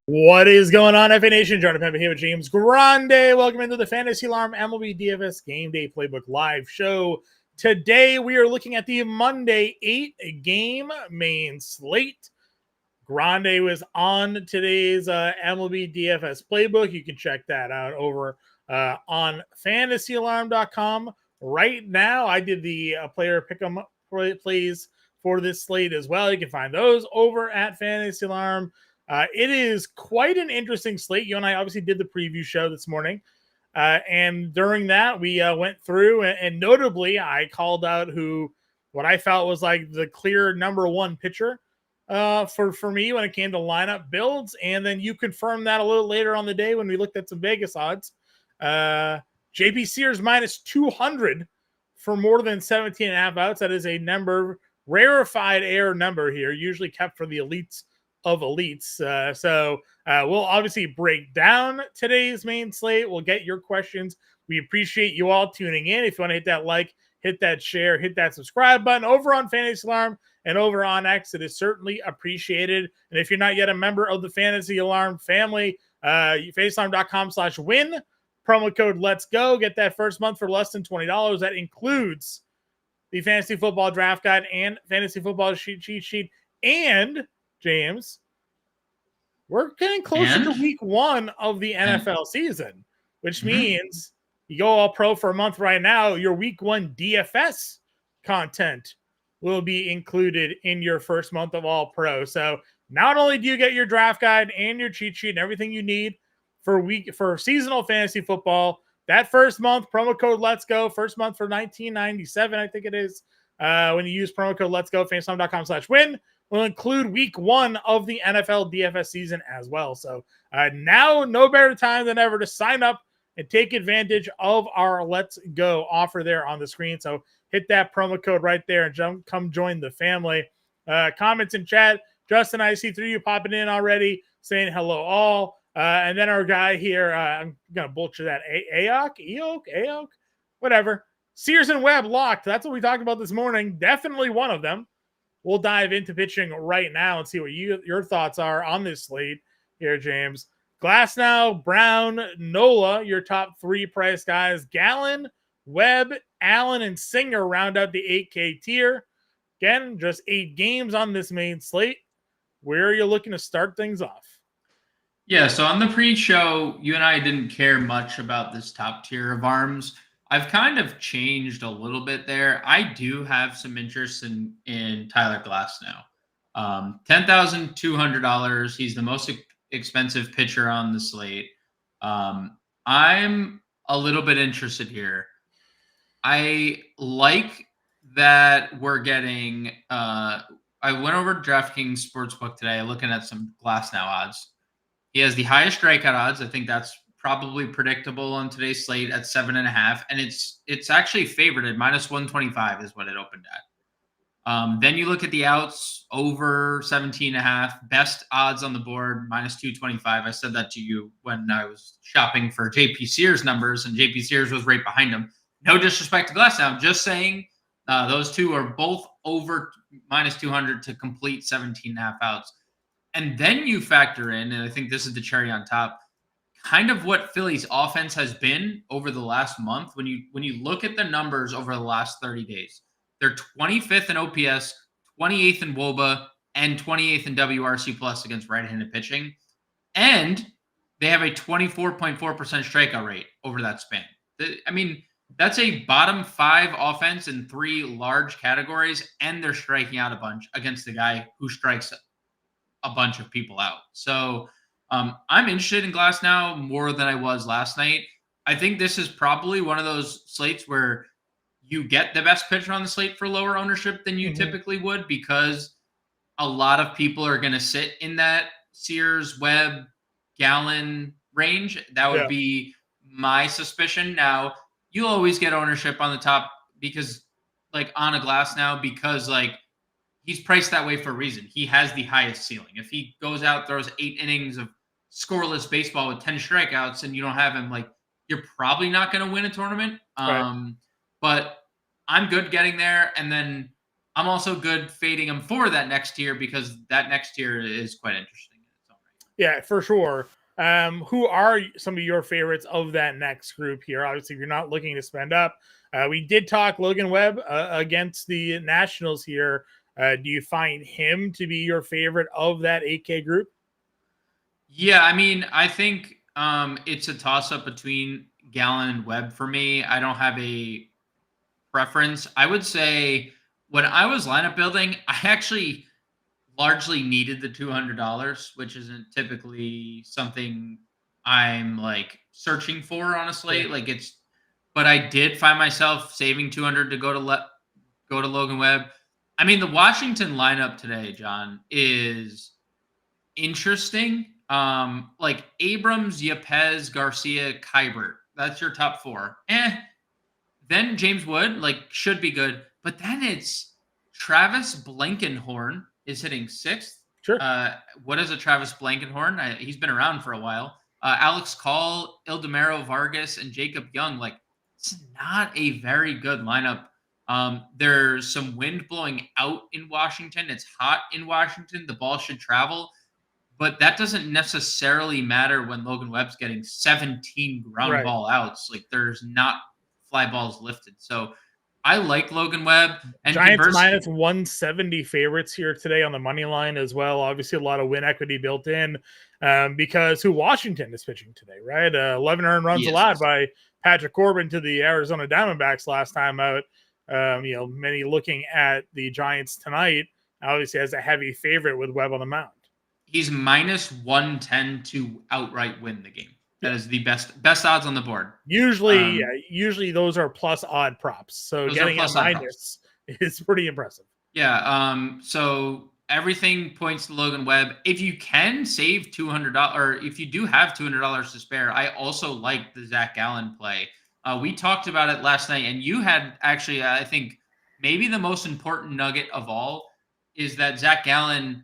What is going on, FA Nation? Jordan Impemba here with James Grande. Welcome into the Fantasy Alarm MLB DFS Game Day Playbook Live Show. Today we are looking at the Monday 8-game main slate. Grande was on today's MLB DFS Playbook. You can check that out over on fantasyalarm.com. Right now, I did the player pick'em plays for this slate as well. You can find those over at Fantasy Alarm. It is quite an interesting slate. You and I obviously did the preview show this morning. And during that, we went through and notably, I called out what I felt was like the clear number one pitcher for me when it came to lineup builds. And then you confirmed that a little later on the day when we looked at some Vegas odds. JP Sears minus 200 for more than 17 and a half outs. That is a number, rarefied air number here, usually kept for the elites of elites. So we'll obviously break down today's main slate. We'll get your questions. We appreciate you all tuning in. If you want to hit that like, hit that share, hit that subscribe button over on Fantasy Alarm and over on X, it is certainly appreciated. And if you're not yet a member of the Fantasy Alarm family, fantasyalarm.com/win, promo code Let's Go. Get that first month for less than $20. That includes the Fantasy Football Draft Guide and Fantasy Football Cheat Sheet. And James, we're getting closer to week one of the NFL season, which means you go all pro for a month right now. Your week one DFS content will be included in your first month of all pro. So not only do you get your draft guide and your cheat sheet and everything you need for seasonal fantasy football, that first month, promo code Let's Go, first month for $19.97, I think it is. When you use promo code Let's Go, fantasyalarm.com/win. Will include week one of the NFL DFS season as well. So now no better time than ever to sign up and take advantage of our Let's Go offer there on the screen. So hit that promo code right there and come join the family. Comments in chat. Justin, I see through you popping in already saying hello all. And then our guy here, I'm going to butcher that. Aok, whatever. Sears and Webb locked. That's what we talked about this morning. Definitely one of them. We'll dive into pitching right now and see what your thoughts are on this slate here, James. Glasnow, Brown, Nola, your top three price guys. Gallen, Webb, Allen, and Singer round out the 8K tier. Again, just 8 games on this main slate. Where are you looking to start things off? Yeah, so on the pre-show, you and I didn't care much about this top tier of arms. I've kind of changed a little bit there. I do have some interest in Tyler Glasnow. $10,200. He's the most expensive pitcher on the slate. I'm a little bit interested here. I like that we're getting I went over to DraftKings Sportsbook today looking at some Glasnow odds. He has the highest strikeout odds. I think that's probably predictable on today's slate at 7.5, and it's actually favored at -125 is what it opened at. Then you look at the outs over 17.5, best odds on the board -225. I said that to you when I was shopping for JP Sears numbers, and JP Sears was right behind him. No disrespect to Glasnow, just saying those two are both over -200 to complete 17.5 outs. And then you factor in, and I think this is the cherry on top, kind of what Philly's offense has been over the last month. When you look at the numbers over the last 30 days, they're 25th in OPS, 28th in WOBA, and 28th in WRC plus against right-handed pitching. And they have a 24.4% strikeout rate over that span. I mean, that's a bottom 5 offense in 3 large categories, and they're striking out a bunch against the guy who strikes a bunch of people out. So I'm interested in Glasnow more than I was last night. I think this is probably one of those slates where you get the best pitcher on the slate for lower ownership than you typically would, because a lot of people are going to sit in that Sears, Webb, Gallen range. That would be my suspicion. Now, you'll always get ownership on the top because, like, on a Glasnow, because, like, he's priced that way for a reason. He has the highest ceiling. If he goes out, throws 8 innings of scoreless baseball with 10 strikeouts and you don't have him, like, you're probably not going to win a tournament. Right. But I'm good getting there. And then I'm also good fading him for that next tier, because that next tier is quite interesting. Yeah, for sure. Who are some of your favorites of that next group here? Obviously, if you're not looking to spend up, we did talk Logan Webb against the Nationals here. Do you find him to be your favorite of that 8K group? Yeah, I mean, I think it's a toss up between Gallon and Webb for me. I don't have a preference. I would say when I was lineup building, I actually largely needed the $200, which isn't typically something I'm like searching for on a Yeah. slate. But I did find myself saving 200 to go to Logan Webb. I mean, the Washington lineup today, John, is interesting. Like Abrams, Yepez, Garcia, Kybert. That's your top four. Then James Wood, like, should be good. But then it's Travis Blankenhorn is hitting sixth. Sure. What is a Travis Blankenhorn? He's been around for a while. Alex Call, Ildemaro Vargas, and Jacob Young. Like, it's not a very good lineup. There's some wind blowing out in Washington. It's hot in Washington. The ball should travel. But that doesn't necessarily matter when Logan Webb's getting 17 ground ball outs. Like, there's not fly balls lifted. So I like Logan Webb. And Giants minus 170 favorites here today on the money line as well. Obviously, a lot of win equity built in because Washington is pitching today, right? 11 earned runs allowed by Patrick Corbin to the Arizona Diamondbacks last time out. Many looking at the Giants tonight, obviously as a heavy favorite with Webb on the mound. He's minus 110 to outright win the game. That is the best odds on the board. Usually those are plus odd props. So getting a minus is pretty impressive. Yeah. So everything points to Logan Webb. If you can save $200, or if you do have $200 to spare, I also like the Zach Gallen play. We talked about it last night, and you had actually, I think, maybe the most important nugget of all is that Zach Gallen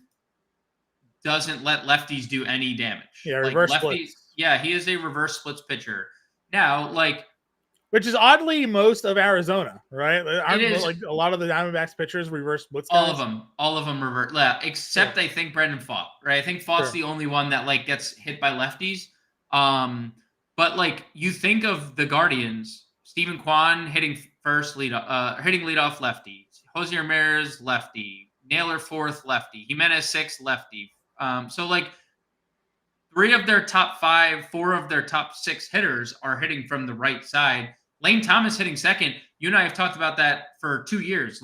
doesn't let lefties do any damage. Yeah, reverse splits. Yeah, he is a reverse splits pitcher. Now, which is oddly most of Arizona, right? Like a lot of the Diamondbacks pitchers reverse splits. All of them revert. Yeah, except I think Brendan Pfaadt, right? I think Pfaadt's the only one that gets hit by lefties. But you think of the Guardians, Stephen Kwan hitting hitting leadoff lefty, Jose Ramirez lefty, Naylor fourth lefty, Jimenez sixth lefty. So 3 of their top 5, 4 of their top 6 hitters are hitting from the right side. Lane Thomas hitting second. You and I have talked about that for 2 years.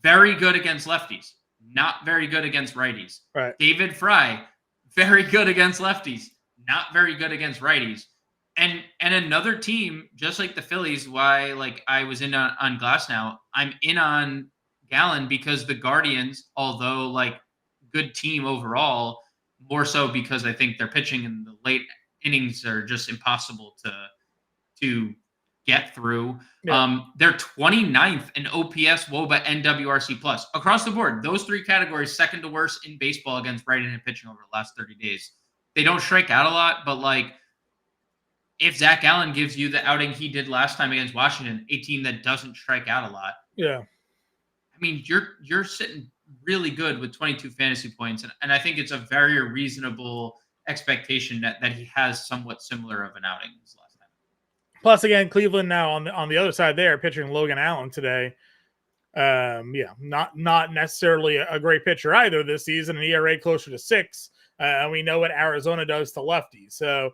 Very good against lefties, not very good against righties. Right. David Fry, very good against lefties, not very good against righties. And another team, just like the Phillies, why I was in on Glass now, I'm in on Gallen because the Guardians, although good team overall, more so because I think their pitching in the late innings are just impossible to get through. Yeah. They're 29th in OPS, WOBA, and WRC plus across the board. Those 3 categories, second to worst in baseball against right-handed pitching over the last 30 days. They don't strike out a lot, but if Zach Gallen gives you the outing he did last time against Washington, a team that doesn't strike out a lot. Yeah. I mean, you're sitting really good with 22 fantasy points. And I think it's a very reasonable expectation that he has somewhat similar of an outing this last time. Plus, again, Cleveland now on the other side there, pitching Logan Allen today. Not necessarily a great pitcher either this season, an ERA closer to 6. And we know what Arizona does to lefties. So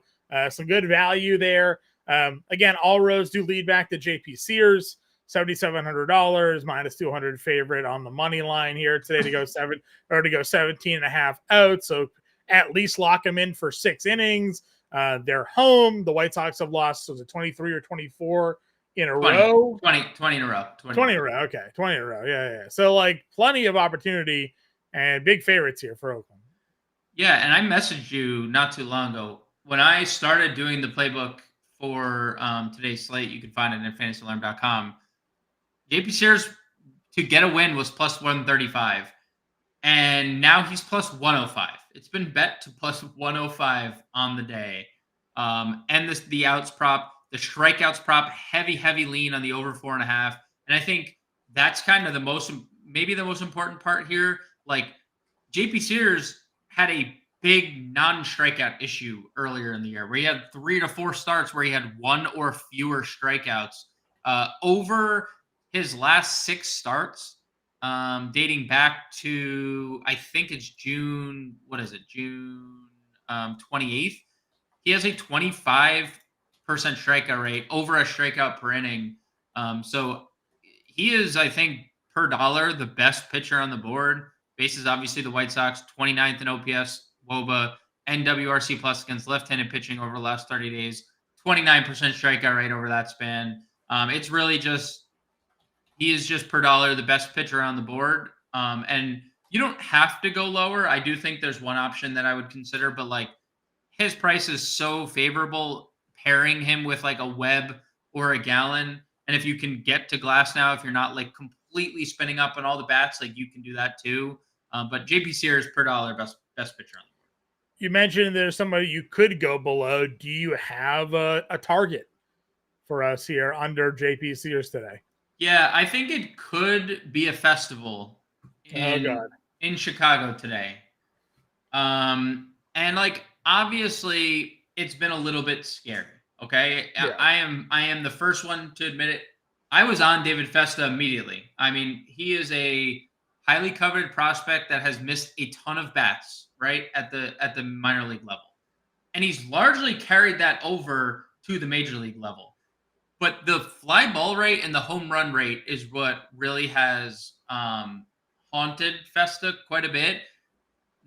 some good value there. Again, all roads do lead back to JP Sears. $7,700 minus 200 favorite on the money line here today to go 17.5 out. So at least lock them in for 6 innings. They're home. The White Sox have lost, was it 23 or 24 in a row? 20 in a row. 20 in a row. Okay. 20 in a row. Yeah. So plenty of opportunity and big favorites here for Oakland. Yeah. And I messaged you not too long ago when I started doing the playbook for today's slate. You can find it at fantasyalarm.com. JP Sears to get a win was plus 135, and now he's plus 105. It's been bet to plus 105 on the day. And the outs prop, the strikeouts prop, heavy lean on the over 4.5. And I think that's kind of maybe the most important part here. JP Sears had a big non-strikeout issue earlier in the year where he had 3 to 4 starts where he had 1 or fewer strikeouts. Over his last 6 starts, dating back to, I think it's June, what is it? June 28th. He has a 25% strikeout rate, over a strikeout per inning. So he is, I think, per dollar, the best pitcher on the board. Bases obviously the White Sox, 29th in OPS, WOBA, and WRC plus against left-handed pitching over the last 30 days, 29% strikeout rate over that span. It's really just, he is just per dollar the best pitcher on the board. And you don't have to go lower. I do think there's one option that I would consider, but like his price is so favorable pairing him with like a Webb or a Gallon. And if you can get to Glass now, if you're not like completely spinning up on all the bats, like you can do that too. But JP Sears per dollar, best pitcher on the board. You mentioned there's somebody you could go below. Do you have a target for us here under JP Sears today? Yeah, I think it could be a festival in Chicago today. And like obviously it's been a little bit scary. Okay. Yeah. I am the first one to admit it. I was on David Festa immediately. I mean, he is a highly coveted prospect that has missed a ton of bats, right? At the minor league level. And he's largely carried that over to the major league level. But the fly ball rate and the home run rate is what really has haunted Festa quite a bit.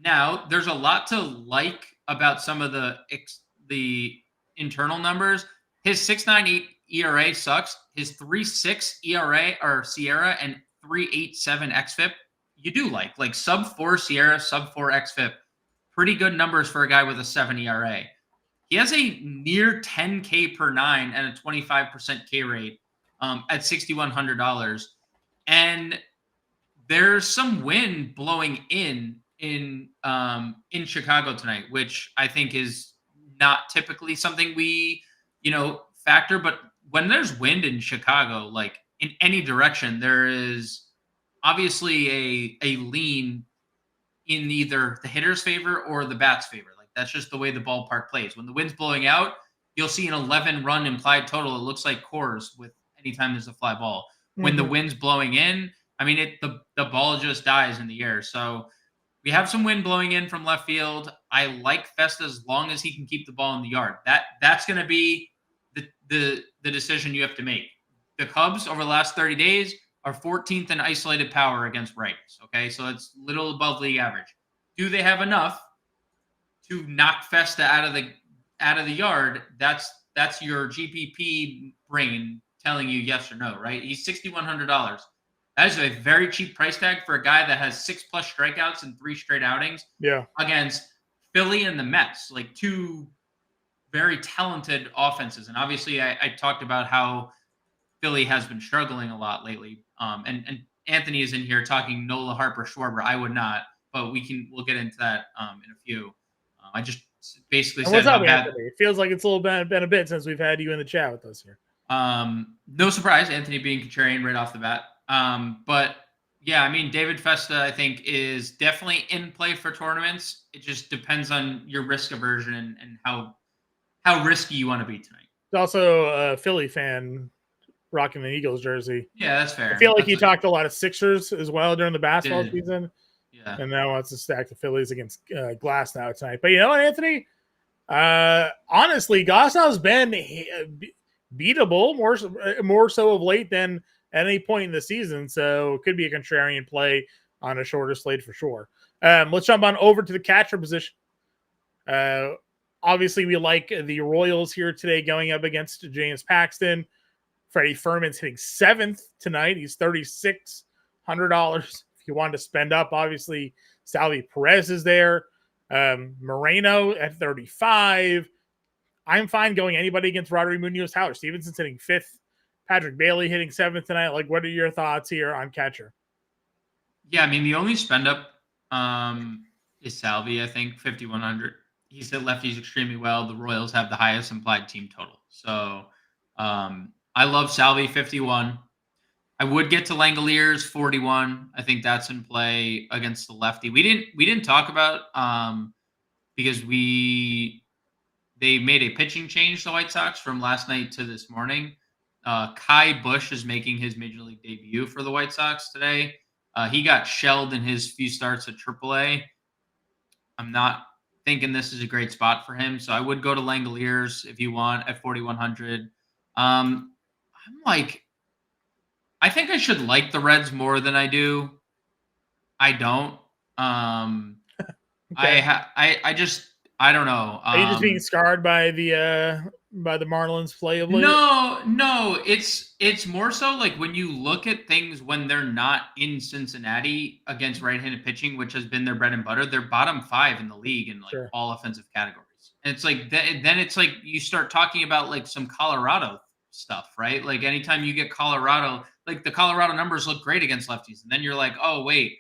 Now, there's a lot to like about some of the internal numbers. His 6.98 ERA sucks. His 3.6 ERA or Sierra and 3.87 xFIP, you do like sub 4 Sierra, sub 4 xFIP. Pretty good numbers for a guy with a 7 ERA. He has a near 10K per 9 and a 25% K rate at $6,100. And there's some wind blowing in Chicago tonight, which I think is not typically something we, factor. But when there's wind in Chicago, like in any direction, there is obviously a lean in either the hitter's favor or the bat's favor. Like that's just the way the ballpark plays. When the wind's blowing out, you'll see an 11-run implied total. It looks like Coors with anytime there's a fly ball. Mm-hmm. When the wind's blowing in, I mean, the ball just dies in the air. So we have some wind blowing in from left field. I like Festa as long as he can keep the ball in the yard. That's going to be the decision you have to make. The Cubs over the last 30 days are 14th in isolated power against rights. Okay, so it's little above league average. Do they have enough to knock Festa out of the yard? That's your GPP brain telling you yes or no, right? He's $6,100. That is a very cheap price tag for a guy that has 6+ strikeouts in 3 straight outings. Yeah, against Philly and the Mets, like 2 very talented offenses. And obviously, I talked about how Philly has been struggling a lot lately. And Anthony is in here talking Nola, Harper, Schwarber. I would not, but we'll get into that in a few. I just basically said what's up, Anthony? It feels like it's been a bit since we've had you in the chat with us here. No surprise, Anthony being contrarian right off the bat. But yeah, I mean, David Festa, I think, is definitely in play for tournaments. It just depends on your risk aversion and how risky you want to be tonight. He's also a Philly fan rocking the Eagles jersey. Yeah, that's fair. I feel like he talked a lot of Sixers as well during the basketball season. Yeah. And now wants to stack the Phillies against Glass now tonight. But you know what, Anthony? Honestly, Glasnow's been beatable more so of late than at any point in the season. So it could be a contrarian play on a shorter slate for sure. Let's jump on over to the catcher position. Obviously, we like the Royals here today going up against James Paxton. Freddie Ferman's hitting 7th tonight. He's $3,600. If you wanted to spend up, obviously, Salvi Perez is there. Moreno at 35. I'm fine going anybody against Rodrigo Munoz. Tyler Stevenson's hitting 5th. Patrick Bailey hitting 7th tonight. Like, what are your thoughts here on catcher? Yeah, I mean, the only spend up is Salvi, I think, 5,100. He's hit lefties extremely well. The Royals have the highest implied team total. So I love Salvi, 51. I would get to Langoliers, 41. I think that's in play against the lefty. We didn't talk about because they made a pitching change, the White Sox, from last night to this morning. Kai Bush is making his major league debut for the White Sox today. He got shelled in his few starts at AAA. I'm not thinking this is a great spot for him, so I would go to Langoliers if you want at 4,100. I'm like, I think I should like the Reds more than I do. I don't. Okay. I don't know. Are you just being scarred by the Marlins play of late? No, it's more so like when you look at things when they're not in Cincinnati against right-handed pitching, which has been their bread and butter. They're bottom 5 in the league in like Sure. all offensive categories. And it's like then it's like you start talking about like some Colorado stuff, right? Like anytime you get Colorado, like the Colorado numbers look great against lefties, and then you're like, oh wait,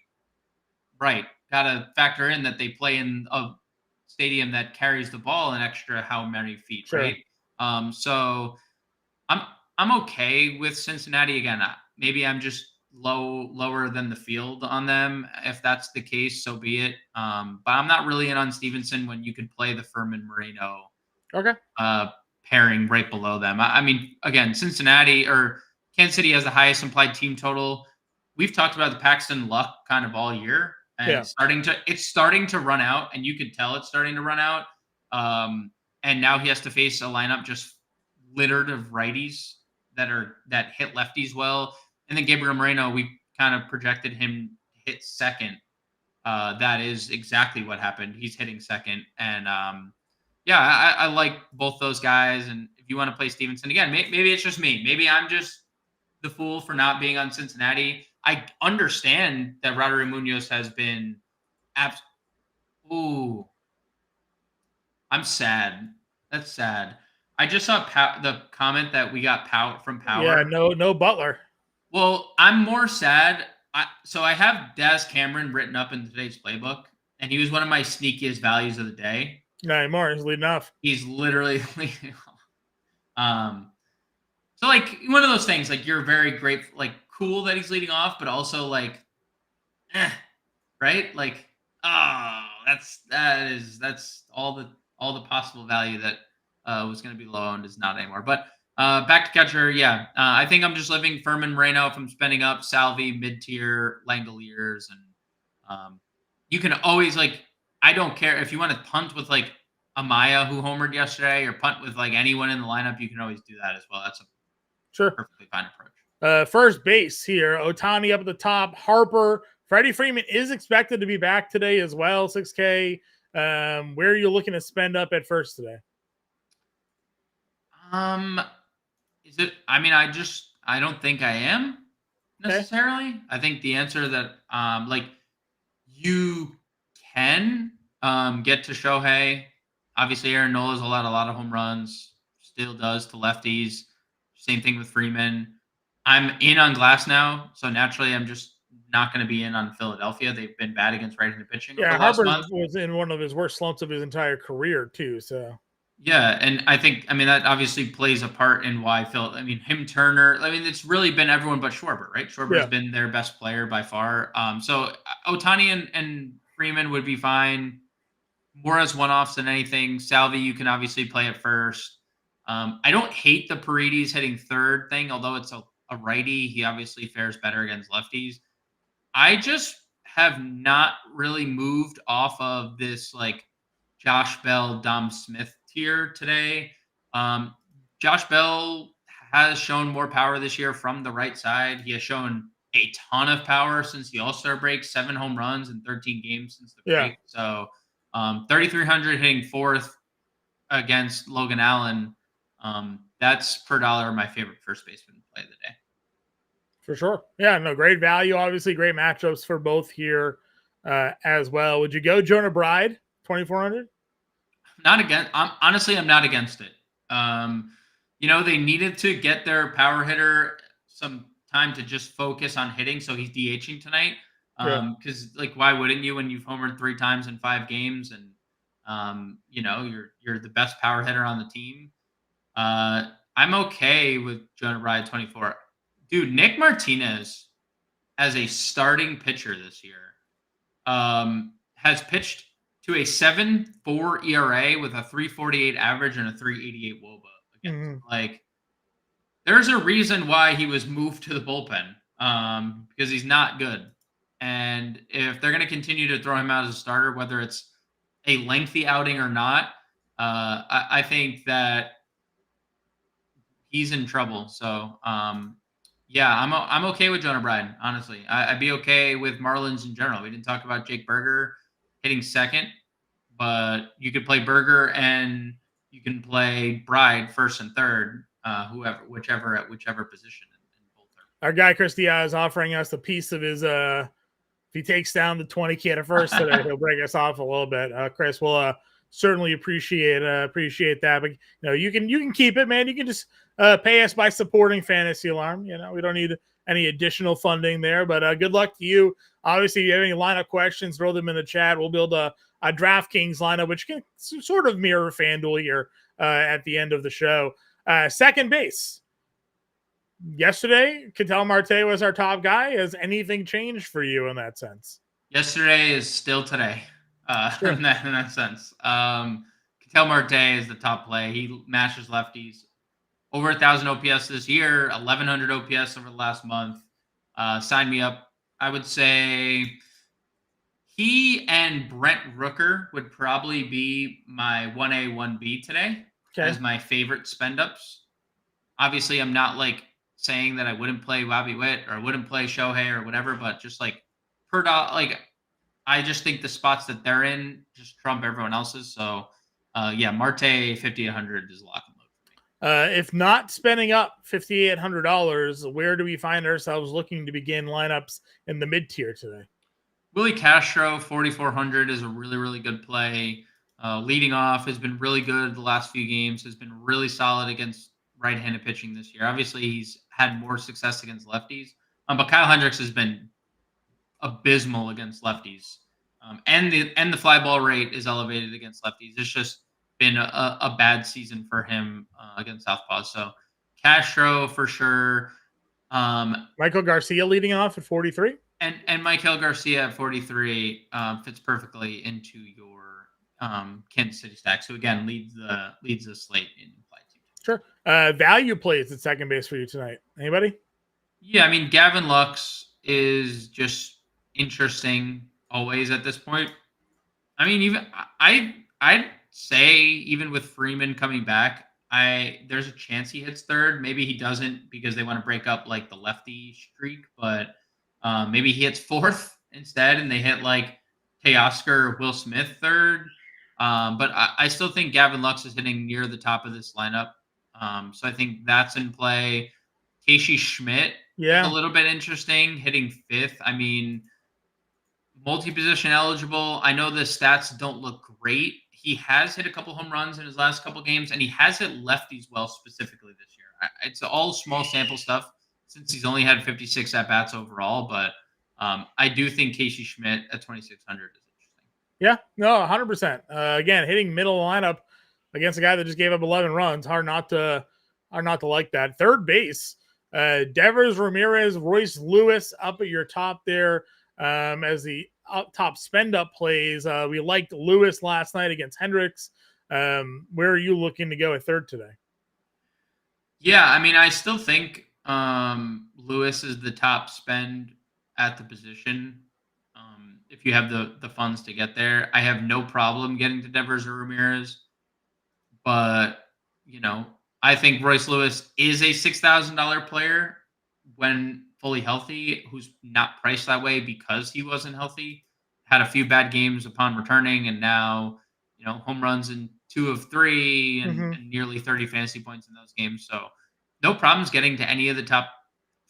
right, gotta factor in that they play in a stadium that carries the ball an extra how many feet, Sure. right? So I'm okay with Cincinnati again. Maybe I'm just lower than the field on them. If that's the case, so be it. But I'm not really in on Stevenson when you could play the Furman Moreno Okay. pairing right below them. I mean, again, Cincinnati or Kansas City has the highest implied team total. We've talked about the Paxton luck kind of all year, and it's starting to run out, and you could tell it's starting to run out. And now he has to face a lineup just littered of righties that hit lefties well. And then Gabriel Moreno, we kind of projected him hit second. That is exactly what happened. He's hitting second, and I like both those guys. And if you want to play Stevenson again, maybe it's just me. Maybe I'm just the fool for not being on Cincinnati. I understand that Roderick Munoz has been Ooh, I'm sad. That's sad. I just saw the comment that we got from Power. Yeah, no Butler. Well, I'm more sad. So I have Daz Cameron written up in today's playbook, and he was one of my sneakiest values of the day. Not anymore. He's leading off. He's literally leading off. So like one of those things, like you're very grateful, like cool that he's leading off, but also like, right? Like, oh, that's all the possible value that was going to be low owned is not anymore. But back to catcher, yeah. I think I'm just living Furman Moreno if I'm spending up, Salvi, mid-tier, Langoliers, and you can always like, I don't care if you want to punt with like Amaya who homered yesterday or punt with like anyone in the lineup, you can always do that as well. That's a perfectly fine approach. First base here, Ohtani up at the top, Harper. Freddie Freeman is expected to be back today as well, 6K. Where are you looking to spend up at first today? Is it? I mean, I don't think I am necessarily. Okay. I think the answer that like you can get to Shohei. Obviously, Aaron Nola has allowed a lot of home runs. Still does to lefties. Same thing with Freeman. I'm in on Glass now, so naturally, I'm just not going to be in on Philadelphia. They've been bad against right-handed pitching. Yeah, Harper was in one of his worst slumps of his entire career too. So yeah, and I think that obviously plays a part in why him, Turner. It's really been everyone but Schwarber, right? Schwarber's been their best player by far. So Ohtani and Freeman would be fine. More as one-offs than anything. Salvi, you can obviously play at first. I don't hate the Paredes hitting third thing, although it's a righty. He obviously fares better against lefties. I just have not really moved off of this like Josh Bell, Dom Smith tier today. Josh Bell has shown more power this year from the right side. He has shown a ton of power since the All-Star break, 7 home runs in 13 games since the break. So 3,300 hitting fourth against Logan Allen. That's per dollar my favorite first baseman play of the day. For sure. Yeah, no, great value. Obviously, great matchups for both here as well. Would you go Jonah Bride, 2,400? Not against. I'm not against it. They needed to get their power hitter some time to just focus on hitting, so he's DHing tonight. Because why wouldn't you when you've homered 3 times in 5 games and you're the best power hitter on the team? I'm okay with Jonah Bride 24. Dude, Nick Martinez as a starting pitcher this year has pitched to a 7.4 ERA with a 3.48 average and a 3.88 WOBA against. Like, there's a reason why he was moved to the bullpen, because he's not good. And if they're going to continue to throw him out as a starter, whether it's a lengthy outing or not, I think that he's in trouble. So, yeah, I'm okay with Jonah Bryan. Honestly, I'd be okay with Marlins in general. We didn't talk about Jake Berger hitting second, but you could play Berger and you can play Bride first and third, whichever position. In both Our guy Chris Diaz is offering us a piece of his. If he takes down the 20 at first today, he'll break us off a little bit. Chris, we'll certainly appreciate that. But you can keep it, man. You can just pay us by supporting Fantasy Alarm. We don't need any additional funding there. But good luck to you. Obviously, if you have any lineup questions, throw them in the chat. We'll build a DraftKings lineup, which can sort of mirror FanDuel here at the end of the show. Second base. Yesterday, Ketel Marte was our top guy. Has anything changed for you in that sense? Yesterday is still today, sure. in that sense. Ketel Marte is the top play. He mashes lefties. Over 1,000 OPS this year, 1,100 OPS over the last month. Sign me up. I would say he and Brent Rooker would probably be my 1A, 1B today as my favorite spend-ups. Obviously, I'm not like saying that I wouldn't play Bobby Witt or I wouldn't play Shohei or whatever, but just like per dollar, like I just think the spots that they're in just trump everyone else's. So, yeah, Marte 5,800 is a lock and load for me. If not spending up $5,800, where do we find ourselves looking to begin lineups in the mid tier today? Willie Castro 4,400 is a really, really good play. Leading off has been really good the last few games. Has been really solid against right-handed pitching this year. Obviously, he's had more success against lefties, but Kyle Hendricks has been abysmal against lefties, and the fly ball rate is elevated against lefties. It's just been a bad season for him against southpaws. So Castro for sure. Michael Garcia leading off at 43, and Michael Garcia at 43 fits perfectly into your Kansas City stack. So again, leads the slate in implied team. Sure. Value plays at second base for you tonight. Anybody? Yeah, I mean Gavin Lux is just interesting always at this point. I mean, even I'd say even with Freeman coming back, there's a chance he hits third. Maybe he doesn't because they want to break up like the lefty streak, but maybe he hits fourth instead and they hit like Teoscar or Will Smith third. But I still think Gavin Lux is hitting near the top of this lineup. So I think that's in play. Casey Schmidt is a little bit interesting, hitting fifth. I mean, multi-position eligible. I know the stats don't look great. He has hit a couple home runs in his last couple games, and he has hit lefties well specifically this year. It's all small sample stuff since he's only had 56 at-bats overall, but I do think Casey Schmidt at 2,600 is interesting. Yeah, no, 100%. Again, hitting middle lineup against a guy that just gave up 11 runs, hard not to like that. Third base, Devers, Ramirez, Royce Lewis up at your top there as the top spend up plays. We liked Lewis last night against Hendricks. Where are you looking to go at third today? Yeah, I mean, I still think Lewis is the top spend at the position. If you have the funds to get there, I have no problem getting to Devers or Ramirez. But, I think Royce Lewis is a $6,000 player when fully healthy, who's not priced that way because he wasn't healthy. Had a few bad games upon returning, and now, home runs in 2 of 3 and nearly 30 fantasy points in those games. So no problems getting to any of the top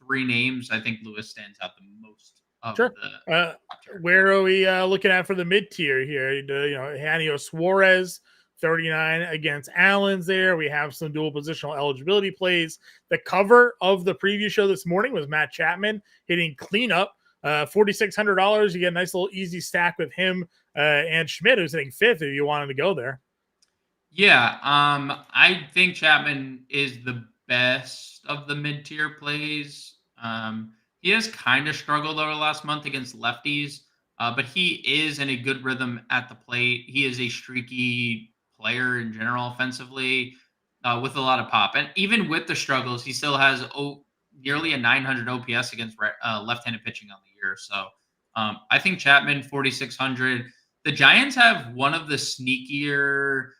3 names. I think Lewis stands out the most. Sure. Where are we looking at for the mid tier here? Eugenio Suarez, 39 against Allen's there. We have some dual positional eligibility plays. The cover of the preview show this morning was Matt Chapman hitting cleanup, $4,600. You get a nice little easy stack with him and Schmidt, who's hitting fifth if you wanted to go there. Yeah, I think Chapman is the best of the mid-tier plays. He has kind of struggled over the last month against lefties. but he is in a good rhythm at the plate. He is a streaky player in general offensively, with a lot of pop. And even with the struggles, he still has nearly a 900 OPS against left-handed pitching on the year. So I think Chapman 4,600. The Giants have one of the sneakier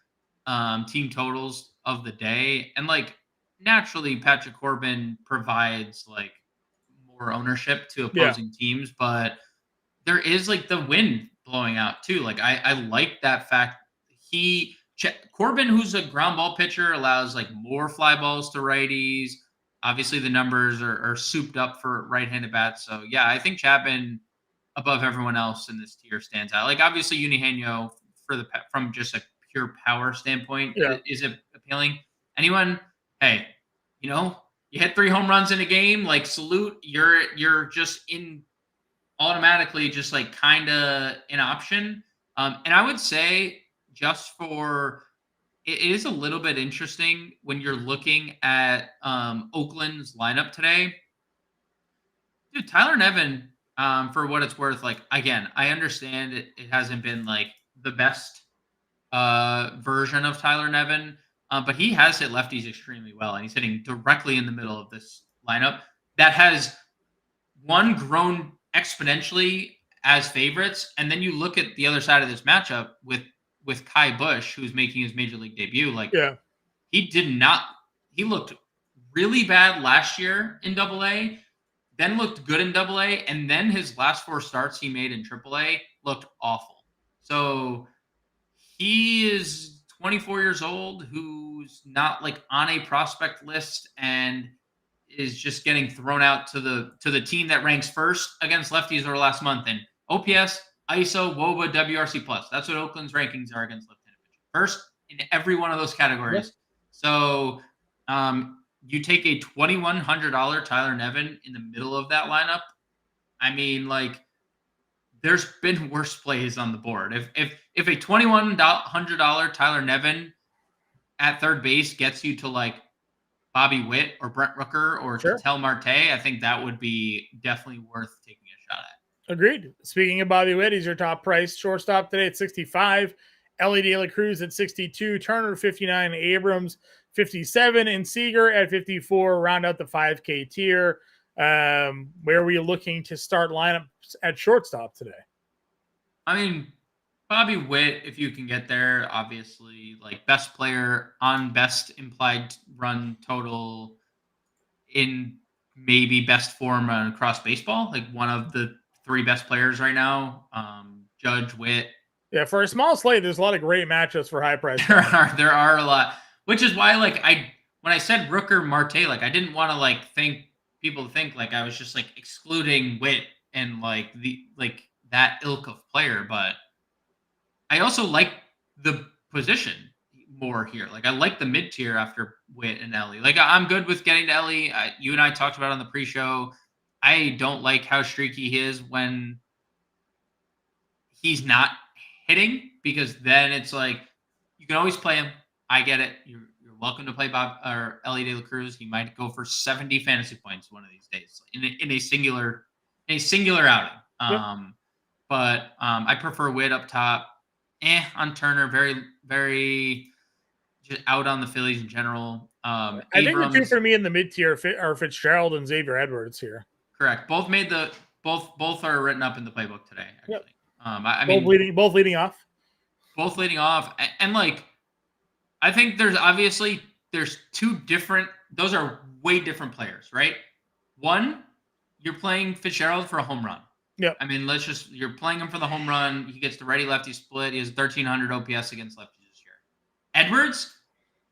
team totals of the day, and like naturally, Patrick Corbin provides like more ownership to opposing teams, but there is like the wind blowing out too. Like I like that fact. Corbin, who's a ground ball pitcher, allows like more fly balls to righties. Obviously, the numbers are souped up for right-handed bats. So yeah, I think Chapman above everyone else in this tier stands out. Like obviously, Eugenio from just a pure power standpoint is appealing. Anyone, hey, you hit 3 home runs in a game, like salute. You're just in automatically just like kind of an option. And I would say just for it is a little bit interesting when you're looking at Oakland's lineup today. Dude, Tyler Nevin, for what it's worth, like again, I understand it hasn't been like the best version of Tyler Nevin, but he has hit lefties extremely well, and he's hitting directly in the middle of this lineup that has grown exponentially as favorites. And then you look at the other side of this matchup with Kai Busch, who's making his major league debut. Like he looked really bad last year in AA, then looked good in AA, and then his last 4 starts he made in AAA looked awful. So he is 24 years old, who's not like on a prospect list and is just getting thrown out to the team that ranks first against lefties over last month in OPS, ISO, WOBA, WRC plus. That's what Oakland's rankings are against left-handed pitching. First in every one of those categories. Yep. So you take a $2,100 Tyler Nevin in the middle of that lineup. I mean, like, there's been worse plays on the board. If a $2,100 Tyler Nevin at third base gets you to like Bobby Witt or Brent Rooker or Ketel Marte, I think that would be definitely worth taking a shot at. Agreed. Speaking of Bobby Witt, he's your top price shortstop today at 65. Ellie De La Cruz at 62. Turner 59. Abrams 57. And Seager at 54. Round out the 5K tier. Where were you looking to start lineups at shortstop today? I mean, Bobby Witt, if you can get there, obviously, like best player on best implied run total in maybe best form across baseball, like one of the 3 best players right now. Judge, Witt. Yeah, for a small slate, there's a lot of great matchups for high price. There are a lot, which is why, like, when I said Rooker, Marte, like I didn't want to like people think like I was just like excluding Witt and like that ilk of player, but I also like the position more here. Like I like the mid tier after Witt and Ellie. Like I'm good with getting to Ellie. You and I talked about it on the pre-show. I don't like how streaky he is when he's not hitting, because then it's like you can always play him. I get it. You're welcome to play Bob or Ellie De La Cruz. He might go for 70 fantasy points one of these days in a singular outing. But I prefer Witt up top. On Turner, very, very just out on the Phillies in general. I think the 2 for me in the mid tier are Fitzgerald and Xavier Edwards here. Correct. Both are written up in the playbook today. Actually, yep. I mean, both leading off. Both leading off, and like, I think there's 2 different. Those are way different players, right? One, you're playing Fitzgerald for a home run. Yeah. I mean, you're playing him for the home run. He gets the righty-lefty split. He has 1,300 OPS against lefties this year. Edwards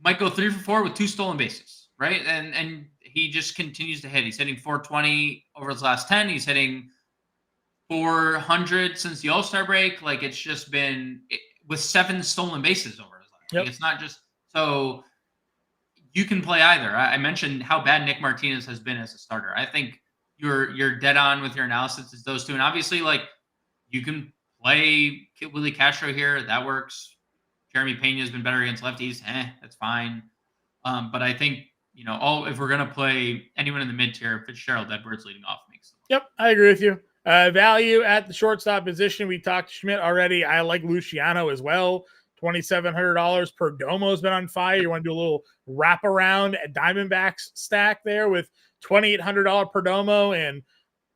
might go 3 for 4 with 2 stolen bases, right? And he just continues to hit. He's hitting 420 over his last 10. He's hitting 400 since the All-Star break. Like, it's just been with 7 stolen bases over his last. Yep. Like, it's not just so you can play either. I mentioned how bad Nick Martinez has been as a starter. I think you're dead on with your analysis. It's those 2, and obviously, like, you can play Willie Castro here. That works. Jeremy Pena has been better against lefties. That's fine. But I think if we're gonna play anyone in the mid tier, Fitzgerald, Edwards leading off makes sense. Yep, I agree with you. Value at the shortstop position. We talked Schmidt already. I like Luciano as well. $2,700. Perdomo's been on fire. You want to do a little wraparound at Diamondbacks stack there with $2,800 Perdomo and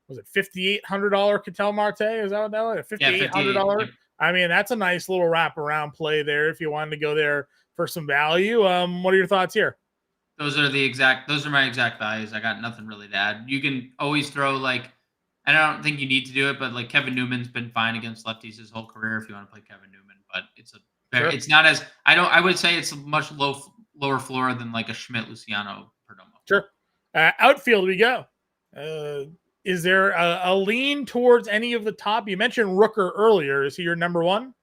was it $5,800 Ketel Marte? Is that what that was? $5,800. Yep. I mean, that's a nice little wraparound play there if you wanted to go there for some value. What are your thoughts here? Those are my exact values. I got nothing really to add. You can always throw and I don't think you need to do it, but Kevin Newman's been fine against lefties his whole career if you want to play Kevin Newman, but it's not as I would say it's a much lower floor than a Schmidt, Luciano, Perdomo. Sure. Outfield we go. Is there a lean towards any of the top? You mentioned Rooker earlier. Is he your number one?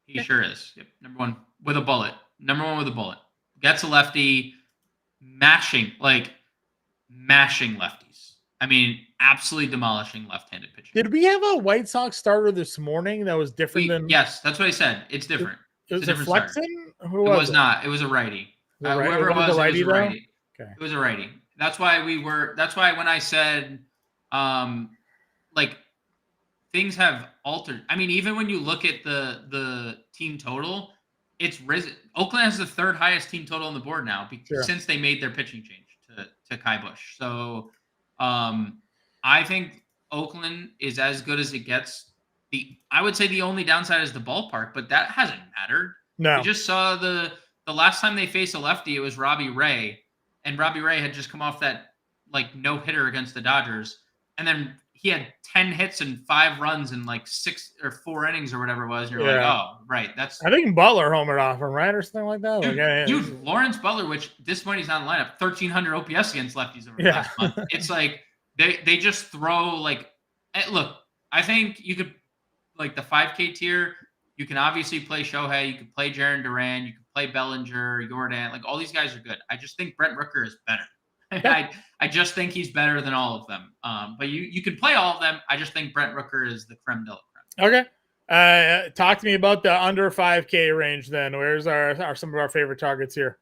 He sure is. Yep. Number one with a bullet. Gets a lefty, mashing lefties. I mean, absolutely demolishing left-handed pitching. Did we have a White Sox starter this morning that was different than? Yes, that's what I said. It's different. Was it Flexen? It was not. It was a righty. Whoever it was a righty. Okay. It was a righty. That's why when I said, things have altered. I mean, even when you look at the team total, it's risen. Oakland has the third highest team total on the board now since they made their pitching change to Kai Busch. So, I think Oakland is as good as it gets. I would say the only downside is the ballpark, but that hasn't mattered. No. We just saw the last time they faced a lefty, it was Robbie Ray. And Robbie Ray had just come off that no-hitter against the Dodgers. And then he had 10 hits and 5 runs in 6 or 4 innings or whatever it was. And you're oh, right. I think Butler homered off him, right? Or something like that. Dude, Lawrence Butler, which this point he's on the lineup, 1,300 OPS against lefties over the last month. It's they just throw look, I think you could the 5K tier, you can obviously play Shohei, you can play Jarren Duran, you can play Bellinger, Jordan, all these guys are good. I just think Brent Rooker is better. I just think he's better than all of them. But you can play all of them. I just think Brent Rooker is the creme de la creme. Okay. Talk to me about the under 5K range then. Where's some of our favorite targets here?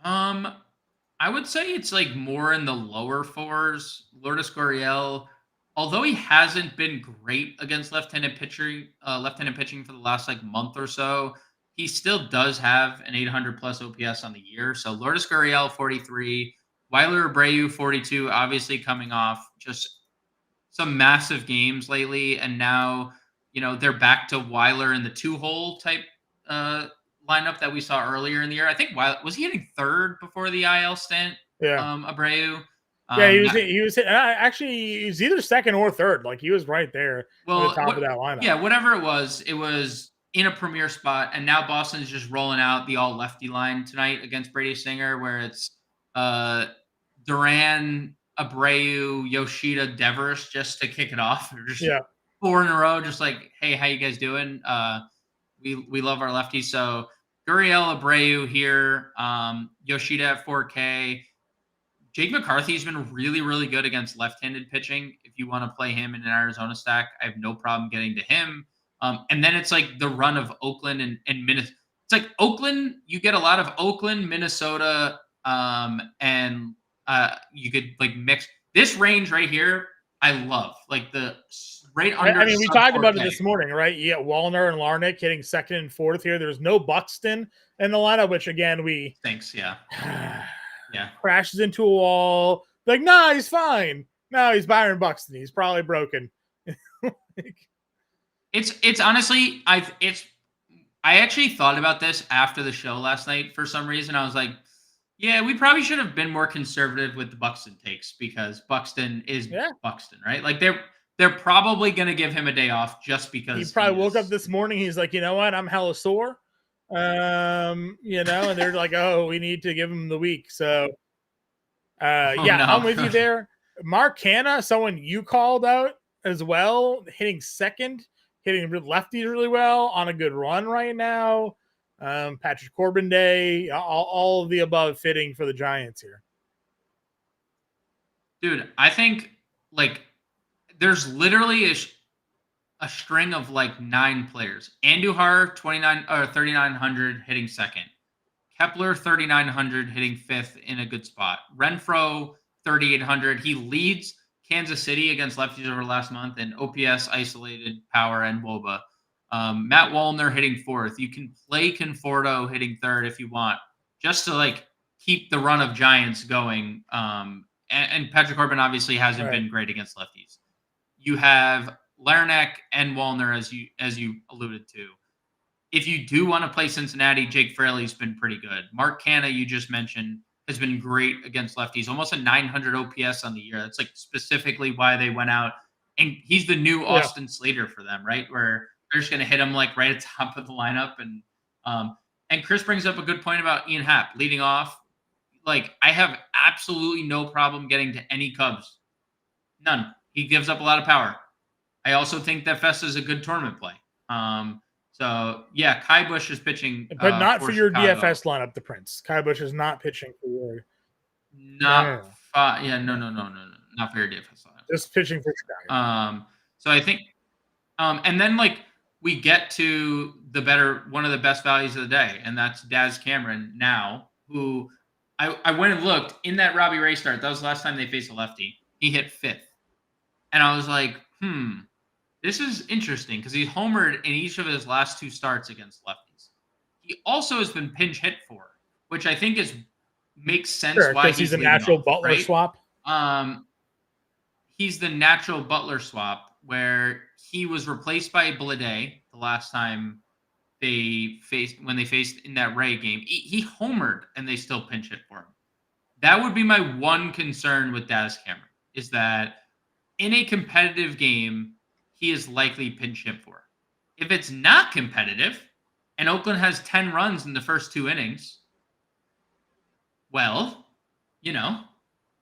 I would say it's more in the lower 4s. Lourdes Gurriel, although he hasn't been great against left-handed pitching for the last month or so, he still does have an 800 plus OPS on the year. So Lourdes Gurriel 43, Weiler Abreu 42, obviously coming off just some massive games lately, and now they're back to Weiler in the 2-hole type lineup that we saw earlier in the year. I think was he hitting third before the IL stint? Yeah, Abreu. He was actually he was either second or third. He was right there at the top of that lineup. Yeah, whatever it was in a premier spot, and now Boston's just rolling out the all lefty line tonight against Brady Singer, where it's Duran, Abreu, Yoshida, Devers just to kick it off. Just 4 in a row, just hey, how you guys doing? We love our lefties. So Gurriel, Abreu here, Yoshida at 4K. Jake McCarthy's been really, really good against left-handed pitching. If you want to play him in an Arizona stack, I have no problem getting to him. And then it's the run of Oakland and Minnesota. It's Oakland, you get a lot of Oakland, Minnesota, and you could mix. This range right here, I love. The right under. I mean, we talked about it this morning, right? You get Wallner and Larnach hitting second and fourth here. There's no Buxton in the lineup, which again thanks, yeah. Yeah, crashes into a wall. Nah, he's fine. No, he's Byron Buxton. He's probably broken. It's honestly, I actually thought about this after the show last night. For some reason, I was yeah, we probably should have been more conservative with the Buxton takes because Buxton is Buxton, right? They're probably going to give him a day off just because he probably woke up this morning. He's you know what? I'm hella sore. And they're oh, we need to give him the week. So, I'm with you there. Mark Hanna, someone you called out as well, hitting second, hitting lefties really well on a good run right now. Patrick Corbin Day, all of the above fitting for the Giants here. Dude, I think there's literally a string of 9 players. Andujar 3,900 hitting second. Kepler 3,900 hitting fifth in a good spot. Renfroe 3,800. He leads Kansas City against lefties over the last month, and OPS, isolated, power, and WOBA. Matt Wallner hitting fourth. You can play Conforto hitting third if you want, just to like keep the run of Giants going. And Patrick Corbin obviously hasn't been great against lefties. You have Larinack and Wallner, as you alluded to. If you do want to play Cincinnati, Jake Fraley's been pretty good. Mark Canha, you just mentioned, has been great against lefties, almost a 900 OPS on the year. That's like specifically why they went out. And he's the new Austin Slater for them, right? Where they're just going to hit him like right at the top of the lineup. And Chris brings up a good point about Ian Happ leading off. Like, I have absolutely no problem getting to any Cubs. None. He gives up a lot of power. I also think that Festa is a good tournament play. So, yeah, Kai Busch is pitching. But not for your Chicago. DFS lineup, the Prince. Kai Busch is not pitching for your. No. Not for your DFS lineup. Just pitching for Chicago. So I think, and then like we get to one of the best values of the day, and that's Daz Cameron now, who I went and looked in that Robbie Ray start. That was the last time they faced a lefty. He hit fifth. And I was like, this is interesting because he's homered in each of his last two starts against lefties. He also has been pinch hit for, which I think makes sense why he's a natural Butler swap. He's the natural Butler swap where he was replaced by Blade the last time they faced in that Ray game. He homered and they still pinch hit for him. That would be my one concern with Daz Cameron, is that in a competitive game, he is likely pinch hit for. If it's not competitive and Oakland has 10 runs in the first 2 innings, well,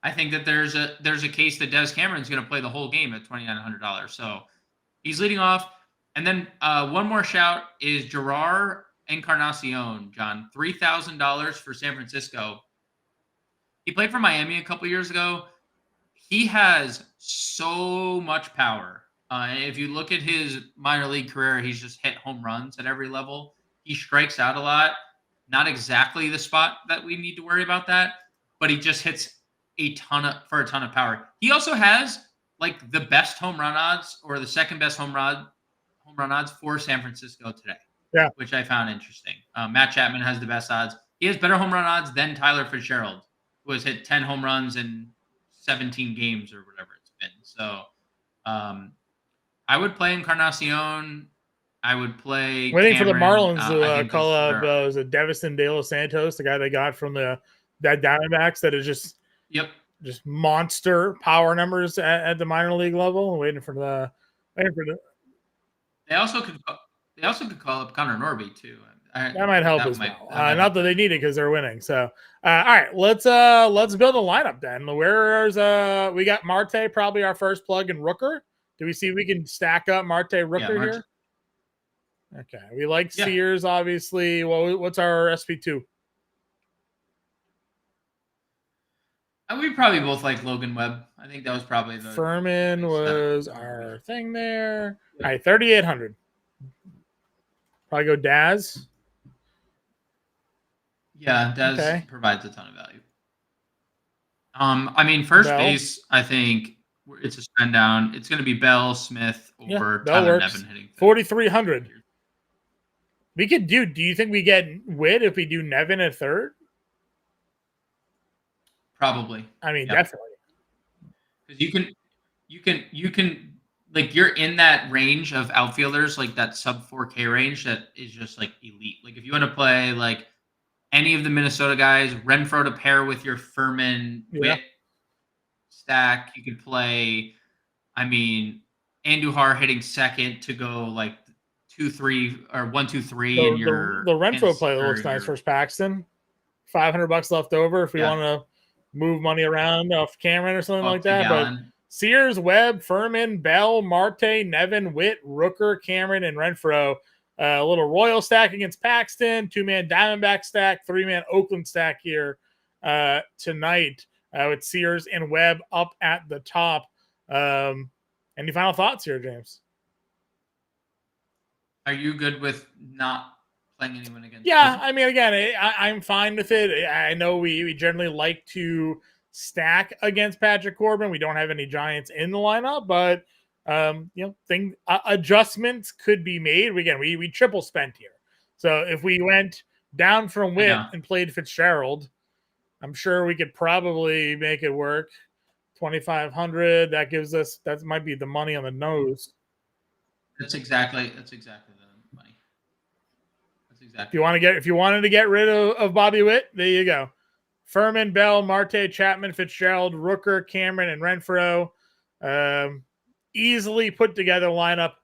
I think that there's a case that Dez Cameron's going to play the whole game at $2,900. So he's leading off. And then one more shout is Gerard Encarnacion, John, $3,000 for San Francisco. He played for Miami a couple years ago. He has so much power. If you look at his minor league career, he's just hit home runs at every level. He strikes out a lot. Not exactly the spot that we need to worry about that, but he just hits a ton of power. He also has like the best home run odds, or the second best home run odds for San Francisco today. Which I found interesting. Matt Chapman has the best odds. He has better home run odds than Tyler Fitzgerald, who has hit 10 home runs in 17 games or whatever it's been. So I would play Encarnacion. I would play waiting Cameron. For the Marlins to call up was a Deveston De Los Santos, the guy they got from that Diamondbacks that is just monster power numbers at the minor league level. Waiting for the. They also could call up Connor Norby too. That might help as well. Not that they need it because they're winning. So, all right, let's build a lineup then. We got Marte, probably our first plug, and Rooker. Do we see if we can stack up Marte Rooker here? Okay, we like Sears, obviously. Well, what's our SP2? We probably both like Logan Webb. I think that was probably the Furman was our thing there. All right, 3,800. Probably go Daz. Yeah, Daz provides a ton of value. I mean, first base, I think it's a spend down. It's going to be Bell, Smith, or Tyler Nevin hitting 4,300. We could do you think we get Witt if we do Nevin at third? Probably. I mean, definitely. Because you can like, you're in that range of outfielders, like that sub 4K range that is just like elite. Like if you want to play like any of the Minnesota guys, Renfroe to pair with your Furman Witt stack, you could play. I mean, Andujar hitting second to go like 2-3 or 1-2-3 in your the Renfroe play that looks nice for Paxton. $500 left over if we want to move money around off Cameron or something like that. But Sears, Webb, Furman, Bell, Marte, Nevin, Witt, Rooker, Cameron, and Renfroe. A little Royal stack against Paxton, 2-man Diamondback stack, 3-man Oakland stack here tonight with Sears and Webb up at the top. Any final thoughts here, James? Are you good with not playing anyone against? Yeah, I mean, again, I'm fine with it. I know we generally like to stack against Patrick Corbin. We don't have any Giants in the lineup, but adjustments could be made. Again, we triple spent here. So if we went down from Witt and played Fitzgerald, I'm sure we could probably make it work. 2,500. That gives us, that might be the money on the nose. That's exactly the money. That's exactly. If you wanted to get rid of Bobby Witt, there you go. Furman, Bell, Marte, Chapman, Fitzgerald, Rooker, Cameron, and Renfroe. Easily put together lineup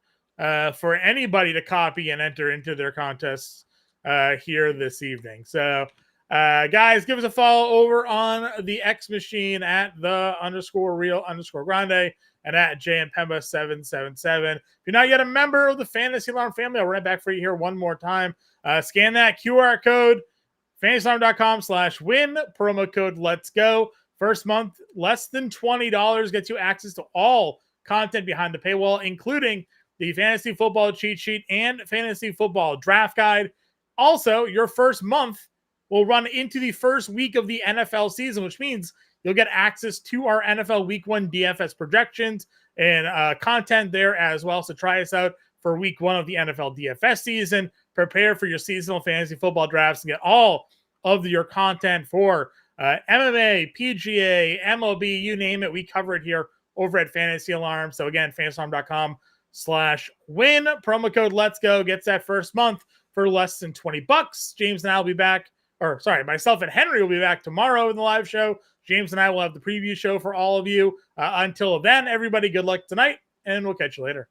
for anybody to copy and enter into their contests here this evening. So, guys, give us a follow over on the X machine at _real_grande and at Impemba777. If you're not yet a member of the Fantasy Alarm family, I'll run it back for you here one more time. Scan that QR code, fantasyalarm.com/win, promo code Let's Go. First month, less than $20 gets you access to all content behind the paywall, including the fantasy football cheat sheet and fantasy football draft guide. Also, your first month will run into the first week of the NFL season, which means you'll get access to our NFL Week 1 DFS projections and content there as well. So try us out for Week 1 of the NFL DFS season. Prepare for your seasonal fantasy football drafts and get all of your content for MMA, PGA, MLB, you name it. We cover it here over at Fantasy Alarm. So again, fantasyalarm.com/win. Promo code Let's Go gets that first month for less than $20. James and I will be back. Myself and Henry will be back tomorrow in the live show. James and I will have the preview show for all of you. Until then, everybody, good luck tonight, and we'll catch you later.